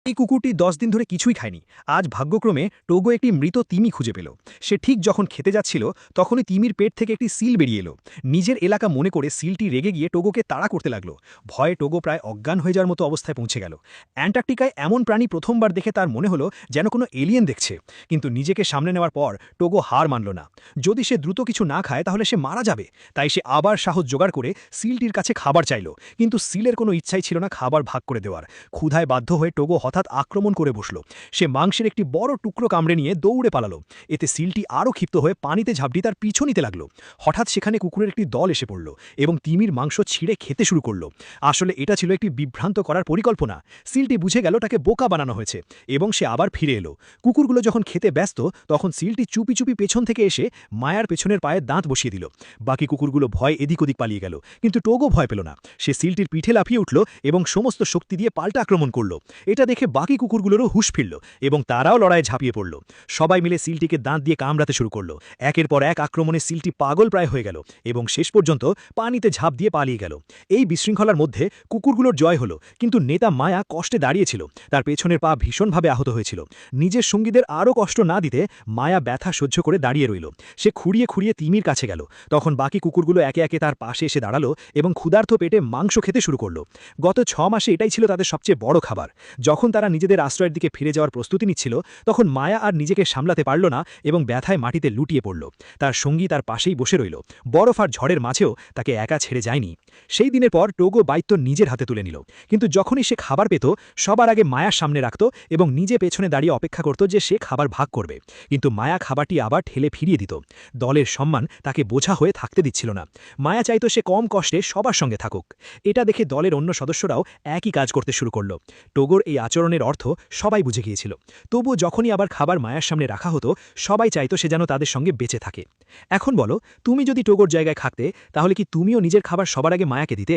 এই কুকুরটি 10 দিন ধরে কিছুই খায়নি। আজ ভাগ্যক্রমে টোগো একটি মৃত তিমি খুঁজে পেল। সে ঠিক যখন খেতে যাচ্ছিল তখনই তিমির পেট থেকে একটি সিল বেরিয়ে এলো। নিজের এলাকা মনে করে সিলটি রেগে গিয়ে টোগোকে তাড়া করতে লাগলো। ভয়ে টোগো প্রায় অজ্ঞান হয়ে যাওয়ার মতো অবস্থায় পৌঁছে গেল। অ্যান্টার্কটিকায় এমন প্রাণী প্রথমবার দেখে তার মনে হলো যেন কোনো এলিয়েন দেখছে। কিন্তু নিজেকে সামনে নেওয়ার পর টোগো হার মানল না। যদি সে দ্রুত কিছু না খায় তাহলে সে মারা যাবে। তাই সে আবার সাহস জোগাড় করে সিলটির কাছে খাবার চাইল। কিন্তু সিলের কোনো ইচ্ছাই ছিল না খাবার ভাগ করে দেওয়ার। ক্ষুধায় বাধ্য হয়ে টোগো হঠাৎ আক্রমণ করে বসল। সে মাংসের একটি বড় টুকরো কামড়ে নিয়ে দৌড়ে পালালো। এতে সিলটি আরও ক্ষিপ্ত হয়ে পানিতে ঝাঁপটি তার পিছু নিতে লাগলো। হঠাৎ সেখানে কুকুরের একটি দল এসে পড়ল এবং তিমির মাংস ছিঁড়ে খেতে শুরু করল। আসলে এটা ছিল একটি বিভ্রান্ত করার পরিকল্পনা। সিলটি বুঝে গেল তাকে বোকা বানানো হয়েছে এবং সে আবার ফিরে এলো। কুকুরগুলো যখন খেতে ব্যস্ত তখন সিলটি চুপি চুপি পেছন থেকে এসে মায়ার পেছনের পায়ে দাঁত বসিয়ে দিল। বাকি কুকুরগুলো ভয় এদিক ওদিক পালিয়ে গেল, কিন্তু টোগো ভয় পেল না। সে সিলটির পিঠে লাফিয়ে উঠল এবং সমস্ত শক্তি দিয়ে পাল্টা আক্রমণ করল। এটা দেখে বাকি কুকুরগুলোরও হুঁশ ফিরল এবং তারাও লড়াইয়ে ঝাঁপিয়ে পড়ল। সবাই মিলে সিলটিকে দাঁত দিয়ে কামড়াতে শুরু করল। একের পর এক আক্রমণে সিলটি পাগল প্রায় হয়ে গেল এবং শেষ পর্যন্ত পানিতে ঝাঁপ দিয়ে পালিয়ে গেল। এই বিশৃঙ্খলার মধ্যে কুকুরগুলোর জয় হলো, কিন্তু নেতা মায়া কষ্টে দাঁড়িয়েছিল। তার পেছনের পা ভীষণভাবে আহত হয়েছিল। নিজের সঙ্গীদের আরও কষ্ট না দিতে মায়া ব্যথা সহ্য করে দাঁড়িয়ে রইল। সে খুঁড়িয়ে খুঁড়িয়ে তিমির কাছে গেল। তখন বাকি কুকুরগুলো একে একে তার পাশে এসে দাঁড়ালো এবং ক্ষুধার্ত পেটে মাংস খেতে শুরু করলো। গত 6 মাসে এটাই ছিল তাদের সবচেয়ে বড় খাবার। যখন তারা নিজেদের আশ্রয়ের দিকে ফিরে যাওয়ার প্রস্তুতি নিচ্ছিল তখন মায়া আর নিজেকে সামলাতে পারল না এবং ব্যথায় মাটিতে লুটিয়ে পড়ল। তার সঙ্গী তার পাশেই বসে রইল। বরফ আর ঝড়ের মাঝেও তাকে একা ছেড়ে যায়নি। সেই দিনের পর টোগো দায়িত্ব নিজের হাতে তুলে নিল। কিন্তু যখনই সে খাবার পেত সবার আগে মায়ার সামনে রাখত এবং নিজে পেছনে দাঁড়িয়ে অপেক্ষা করত যে সে খাবার ভাগ করবে। কিন্তু মায়া খাবারটি আবার ঠেলে ফিরিয়ে দিত। দলের সম্মান তাকে বোঝা হয়ে থাকতে দিচ্ছিল না। মায়া চাইতো সে কম কষ্টে সবার সঙ্গে থাকুক। এটা দেখে দলের অন্য সদস্যরাও একই কাজ করতে শুরু করল। টোগোর এই আচরণের অর্থ সবাই বুঝে গিয়েছিল। তবুও যখনই আবার খাবার মায়ার সামনে রাখা হতো সবাই চাইতো সে যেন তাদের সঙ্গে বেঁচে থাকে। এখন বলো, তুমি যদি টোগোর জায়গায় থাকতে তাহলে কি তুমিও নিজের খাবার সবার আগে মায়াকে দিতে?